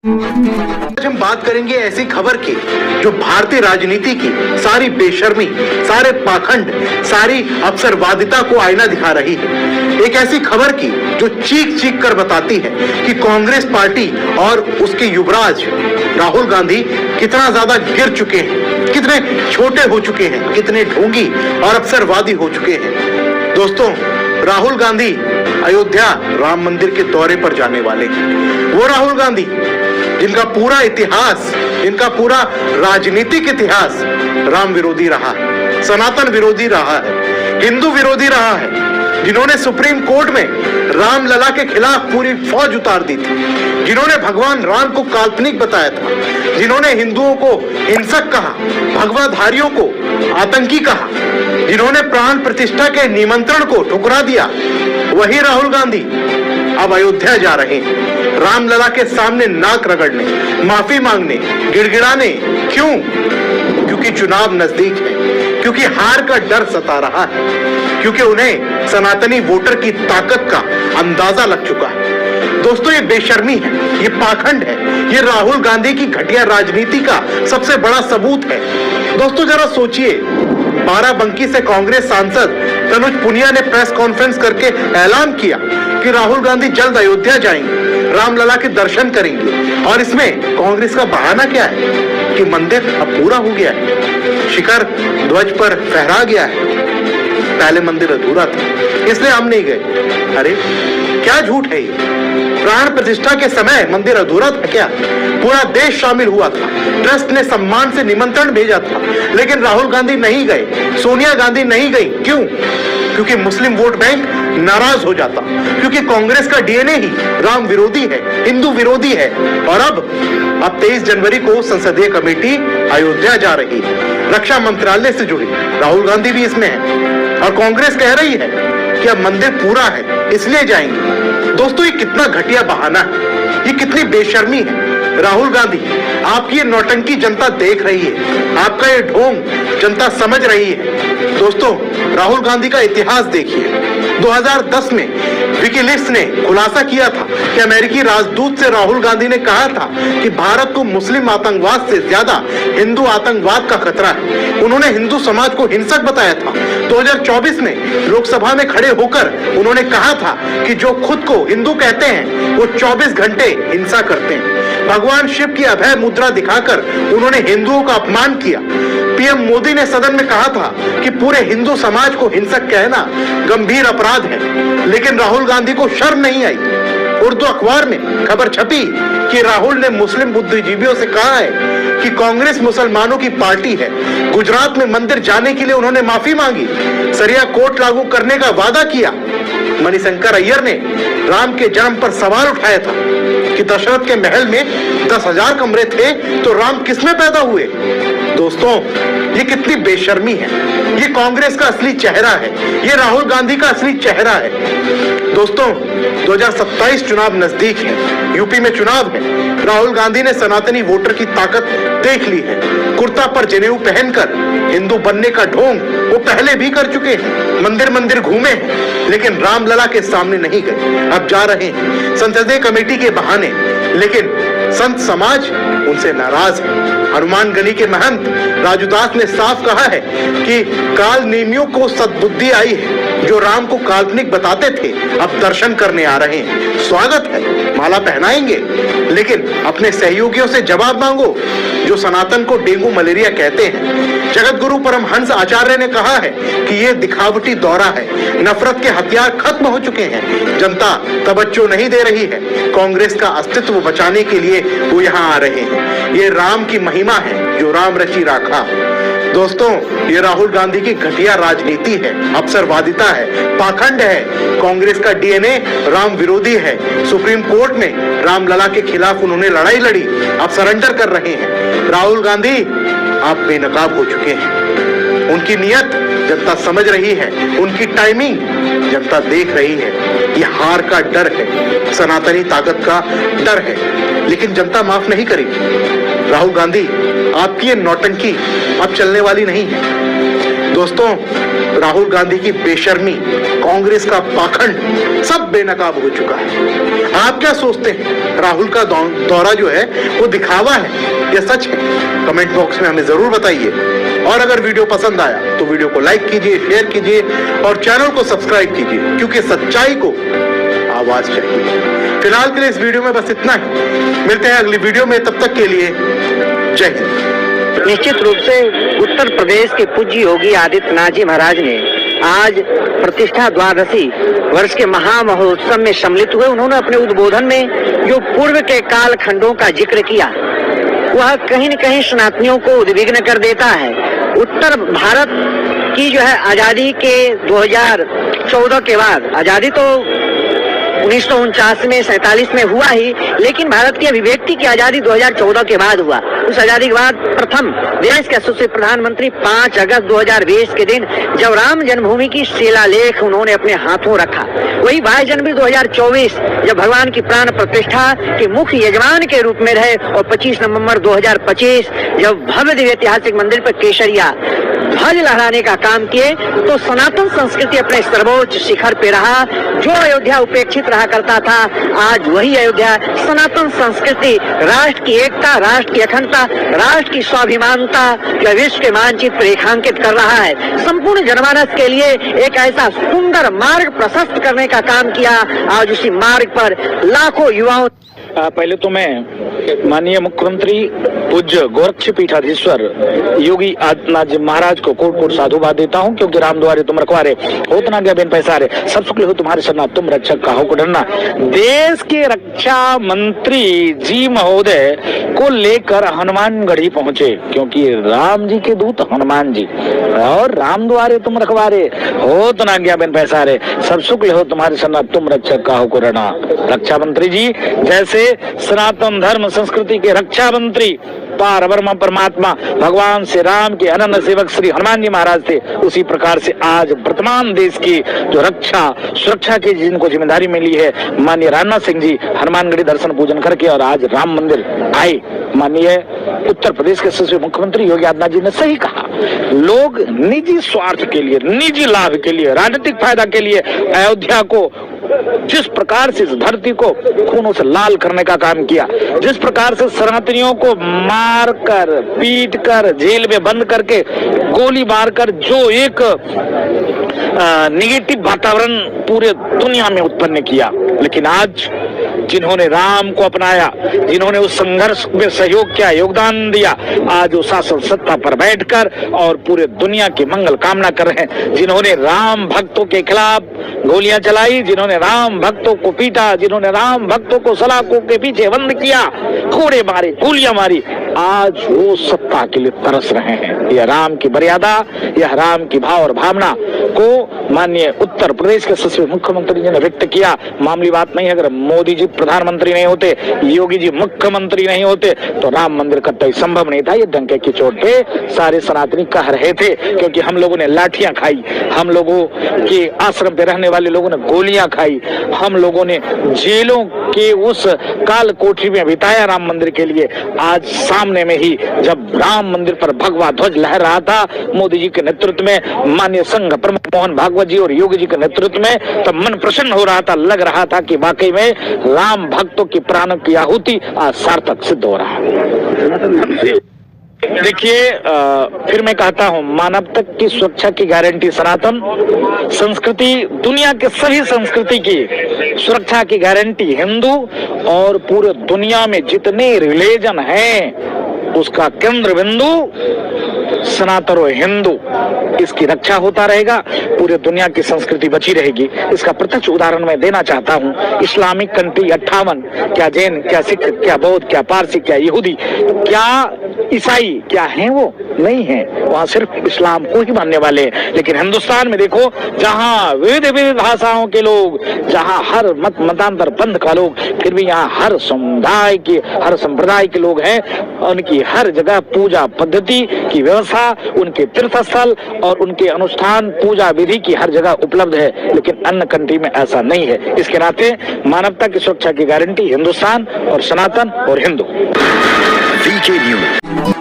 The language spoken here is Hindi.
आज हम बात करेंगे ऐसी खबर की जो भारतीय राजनीति की सारी बेशर्मी, सारे पाखंड, सारी अवसरवादिता को आईना दिखा रही है। एक ऐसी खबर की जो चीख चीख कर बताती है कि कांग्रेस पार्टी और उसके युवराज राहुल गांधी कितना ज्यादा गिर चुके हैं, कितने छोटे हो चुके हैं, कितने ढोंगी और अवसरवादी हो चुके हैं। दोस्तों, राहुल गांधी अयोध्या राम मंदिर के दौरे पर जाने वाले हैं। वो राहुल गांधी जिनका पूरा इतिहास, इनका पूरा राजनीतिक इतिहास राम विरोधी रहा है, सनातन विरोधी रहा है, हिंदू विरोधी रहा है, जिन्होंने सुप्रीम कोर्ट में रामलला के खिलाफ पूरी फौज उतार दी थी, जिन्होंने भगवान राम को काल्पनिक बताया था, जिन्होंने हिंदुओं को हिंसक कहा, भगवाधारियों को आतंकी कहा, जिन्होंने प्राण प्रतिष्ठा के निमंत्रण को ठुकरा दिया, वही राहुल गांधी अब अयोध्या जा रहे हैं रामलला के सामने नाक रगड़ने, माफी मांगने, गिड़गिड़ाने। क्यों? क्योंकि चुनाव नजदीक है, क्योंकि हार का डर सता रहा है, क्योंकि उन्हें सनातनी वोटर की ताकत का अंदाजा लग चुका है। दोस्तों, ये बेशर्मी है, ये पाखंड है, ये राहुल गांधी की घटिया राजनीति का सबसे बड़ा सबूत है। दोस्तों, जरा सोचिए, बाराबंकी से कांग्रेस सांसद तनुज पुनिया ने प्रेस कॉन्फ्रेंस करके ऐलान किया कि राहुल गांधी जल्द अयोध्या जाएंगे, रामलला के दर्शन करेंगे, और इसमें कांग्रेस का बहाना क्या है कि मंदिर अब पूरा हो गया है, शिखर ध्वज पर फहरा गया है, पहले मंदिर अधूरा था इसलिए हम नहीं गए। अरे क्या झूठ है ये? प्राण प्रतिष्ठा के समय मंदिर अधूरा था क्या? पूरा देश शामिल हुआ था, ट्रस्ट ने सम्मान से निमंत्रण भेजा था, लेकिन राहुल गांधी नहीं गए, सोनिया गांधी नहीं गई। क्यों? क्योंकि मुस्लिम वोट बैंक नाराज हो जाता, क्योंकि कांग्रेस का डीएनए ही राम विरोधी है, हिंदू विरोधी है। और अब 23 जनवरी को संसदीय कमेटी अयोध्या जा रही है, रक्षा मंत्रालय से जुड़ी, राहुल गांधी भी इसमें है, और कांग्रेस कह रही है कि अब मंदिर पूरा है इसलिए जाएंगे। दोस्तों, ये कितना घटिया बहाना है, ये कितनी बेशर्मी है। राहुल गांधी, आपकी ये नौटंकी जनता देख रही है, आपका ये ढोंग जनता समझ रही है। दोस्तों, राहुल गांधी का इतिहास देखिए। 2010 में विकीलीक्स ने खुलासा किया था कि अमेरिकी राजदूत से राहुल गांधी ने कहा था कि भारत को मुस्लिम आतंकवाद से ज्यादा हिंदू आतंकवाद का खतरा है। उन्होंने हिंदू समाज को हिंसक बताया था। 2024 में लोकसभा में खड़े होकर उन्होंने कहा था कि जो खुद को हिंदू कहते हैं वो 24 घंटे हिंसा करते हैं। भगवान शिव की अभय मुद्रा दिखाकर उन्होंने हिंदुओं का अपमान किया। पीएम मोदी ने सदन में कहा था कि पूरे हिंदू समाज को हिंसक कहना गंभीर अपराध है, लेकिन राहुल गांधी को शर्म नहीं आई। उर्दू अखबार में खबर छपी कि राहुल ने मुस्लिम बुद्धिजीवियों से कहा है कि कांग्रेस मुसलमानों की पार्टी है। गुजरात में मंदिर जाने के लिए उन्होंने माफी मांगी, सरिया कोर्ट लागू करने का वादा किया। मणिशंकर अय्यर ने राम के जन्म पर सवाल उठाया था कि दशरथ के महल में 10,000 कमरे थे तो राम किसमें पैदा हुए। दोस्तों, ये कितनी बेशर्मी है, ये कांग्रेस का असली चेहरा है, ये राहुल गांधी का असली चेहरा है। दोस्तों, 2027 चुनाव नजदीक है, यूपी में चुनाव है। राहुल गांधी ने सनातनी वोटर की ताकत देख ली है। कुर्ता पर जनेऊ पहनकर हिंदू बनने का ढोंग वो पहले भी कर चुके हैं, मंदिर मंदिर घूमे हैं, लेकिन रामलला के सामने नहीं गए। अब जा रहे हैं संसदीय कमेटी के बहाने, लेकिन संत समाज उनसे नाराज है। हनुमान गढ़ी के महंत राजूदास ने साफ कहा है कि काल नेमियों को सद्बुद्धि आई है, जो राम को काल्पनिक बताते थे अब दर्शन करने आ रहे हैं। स्वागत है, माला पहनाएंगे, लेकिन अपने सहयोगियों से जवाब मांगो जो सनातन को डेंगू मलेरिया कहते हैं। जगत गुरु परमहंस आचार्य ने कहा है कि ये दिखावटी दौरा है, नफरत के हथियार खत्म हो चुके हैं, जनता तवज्जो नहीं दे रही है, कांग्रेस का अस्तित्व बचाने के लिए वो यहाँ आ रहे हैं। ये राम की महिमा है जो राम रची राखा। दोस्तों, ये राहुल गांधी की घटिया राजनीति है, अवसरवादिता है, पाखंड है। कांग्रेस का डीएनए राम विरोधी है। सुप्रीम कोर्ट में रामलला के खिलाफ उन्होंने लड़ाई लड़ी, अब सरेंडर कर रहे हैं। राहुल गांधी, आप बेनकाब हो चुके हैं। उनकी नियत जनता समझ रही है, उनकी टाइमिंग जनता देख रही है। ये हार का डर है, सनातनी ताकत का डर है, लेकिन जनता माफ नहीं करेगी। राहुल गांधी, आपकी ये नौटंकी अब चलने वाली नहीं है। दोस्तों, राहुल गांधी की बेशर्मी, कांग्रेस का पाखंड सब बेनकाब हो चुका है। आप क्या सोचते हैं, राहुल का दौरा जो है वो दिखावा है या सच है? कमेंट बॉक्स में हमें जरूर बताइए। और अगर वीडियो पसंद आया तो वीडियो को लाइक कीजिए, शेयर कीजिए और चैनल को सब्सक्राइब कीजिए, क्योंकि सच्चाई को आवाज चाहिए। फिलहाल के लिए इस वीडियो में बस इतना ही। मिलते हैं अगली वीडियो में, तब तक के लिए जय हिंद। निश्चित रूप से उत्तर प्रदेश के पूज्य योगी आदित्यनाथ जी महाराज ने आज प्रतिष्ठा द्वादशी वर्ष के महामहोत्सव में सम्मिलित हुए। उन्होंने अपने उद्बोधन में जो पूर्व के कालखंडों का जिक्र किया, वह कहीं न कहीं सनातनियों को उद्विग्न कर देता है। उत्तर भारत की जो है आजादी के 2014 के बाद, आजादी तो 1949 में 47 में हुआ ही, लेकिन भारत की अभिव्यक्ति की आजादी 2014 के बाद हुआ। उस आजादी के बाद प्रथम देश के यशस्वी प्रधानमंत्री 5 अगस्त 2020 के दिन जब राम जन्मभूमि की शिलालेख उन्होंने अपने हाथों रखा, वही 22 जनवरी 2024 जब भगवान की प्राण प्रतिष्ठा के मुख्य यजमान के रूप में रहे, और 25 नवंबर 2025 जब भव्य दिव्य ऐतिहासिक मंदिर पर केसरिया ध्वज लहराने का काम किए, तो सनातन संस्कृति अपने सर्वोच्च शिखर पे रहा। जो अयोध्या उपेक्षित रहा करता था, आज वही अयोध्या सनातन संस्कृति राष्ट्र की एकता, राष्ट्र की अखंडता, राष्ट्र की स्वाभिमानता जो विश्व के मानचित्र रेखांकित कर रहा है। संपूर्ण जनमानस के लिए एक ऐसा सुंदर मार्ग प्रशस्त करने का काम किया। आज उसी मार्ग पर लाखों युवाओं। पहले तो मैं माननीय मुख्यमंत्री पूज्य गोरक्षपीठाधीश्वर योगी आदित्यनाथ जी महाराज को कोट कोट साधुवाद देता हूं, क्योंकि राम द्वारे तुम रखवारे, होत ना गया बिन पैसारे, सब शुक्ल हो तुम्हारे शरणा, तुम रक्षक काहू को डरना। देश के रक्षा मंत्री जी महोदय को लेकर हनुमानगढ़ी पहुंचे, क्योंकि राम जी के दूत हनुमान जी, और राम द्वारे तुम रखवारे, होत ना गया बिन पैसारे, सब शुक्ल हो तुम्हारे शरणा, तुम रक्षक काहू को डरना। रक्षा मंत्री जी जैसे सनातन धर्म संस्कृति के रक्षा मंत्री पारब्रह्म परमात्मा भगवान श्री राम के अनन्य सेवक श्री हनुमान जी महाराज थे, उसी प्रकार से आज वर्तमान देश की जो रक्षा सुरक्षा की जिनको जिम्मेदारी मिली है, माननीय राजनाथ सिंह जी हनुमानगढ़ी दर्शन पूजन करके और आज राम मंदिर आए। माननीय उत्तर प्रदेश के यशस्वी मुख्यमंत्री योगी आदित्यनाथ जी ने सही कहा, लोग निजी स्वार्थ के लिए, निजी लाभ के लिए, राजनीतिक फायदा के लिए अयोध्या को जिस प्रकार से इस धरती को खूनों से लाल करने का काम किया, जिस प्रकार से सनातनियों को मार कर, पीट कर, जेल में बंद करके, गोली मारकर जो एक नेगेटिव वातावरण पूरे दुनिया में उत्पन्न किया, लेकिन आज जिन्होंने राम को अपनाया, जिन्होंने उस संघर्ष में सहयोग किया, योगदान दिया, आज वो शासन सत्ता पर बैठकर और पूरे दुनिया की मंगल कामना कर रहे हैं। जिन्होंने राम भक्तों के खिलाफ गोलियां चलाई, जिन्होंने राम भक्तों को पीटा, जिन्होंने राम भक्तों को सलाखों के पीछे बंद किया, कोड़े मारे, गोलियां मारी, आज वो सत्ता के लिए तरस रहे हैं। यह राम की मर्यादा, यह राम की भाव और भावना को माननीय उत्तर प्रदेश के यशस्वी मुख्यमंत्री जी ने व्यक्त किया। मामूली बात नहीं, अगर मोदी जी प्रधानमंत्री नहीं होते, योगी जी मुख्यमंत्री नहीं होते, तो राम मंदिर का तय संभव नहीं था। ये डंके की चोट पे सारे सनातनी कह रहे थे, क्योंकि हम लोगों ने लाठियां खाई, हम लोगों के आश्रम पे रहने वाले लोगों ने गोलियां खाई, हम लोगों ने जेलों के उस काल कोठरी में बिताया राम मंदिर के लिए। आज सामने में ही जब राम मंदिर पर भगवा ध्वज लहर रहा था मोदी जी के नेतृत्व में, माननीय संघ प्रमुख मोहन भागवत जी और योगी जी के नेतृत्व में, तब मन प्रसन्न हो रहा था, लग रहा था कि वाकई में राम भक्तों की प्राणों की आहुति आज सार्थक सिद्ध हो रहा है। देखिए, फिर मैं कहता हूं, मानवता की सुरक्षा की गारंटी सनातन संस्कृति, दुनिया के सभी संस्कृति की सुरक्षा की गारंटी हिंदू, और पूरे दुनिया में जितने रिलीजन हैं उसका केंद्र बिंदु सनातन और हिंदू, इसकी रक्षा होता रहेगा, पूरे दुनिया की संस्कृति बची रहेगी। इसका प्रत्यक्ष उदाहरण मैं देना चाहता हूं। इस्लामिक कंट्री 58, क्या जैन, क्या सिख, क्या बौद्ध, क्या पारसी, क्या यहूदी, क्या ईसाई, क्या हैं वो? नहीं है, वहाँ सिर्फ इस्लाम को ही मानने वाले हैं। लेकिन हिंदुस्तान में देखो, जहाँ विविध भाषाओं के लोग, जहाँ हर मतांतर पंथ का लोग, फिर भी यहाँ हर समुदाय के, हर संप्रदाय के लोग हैं। उनकी हर जगह पूजा पद्धति की व्यवस्था, उनके तीर्थ स्थल और उनके अनुष्ठान, पूजा विधि की हर जगह उपलब्ध है। लेकिन अन्य कंट्री में ऐसा नहीं है। इसके नाते मानवता की सुरक्षा की गारंटी हिंदुस्तान और सनातन और हिंदू। VK News।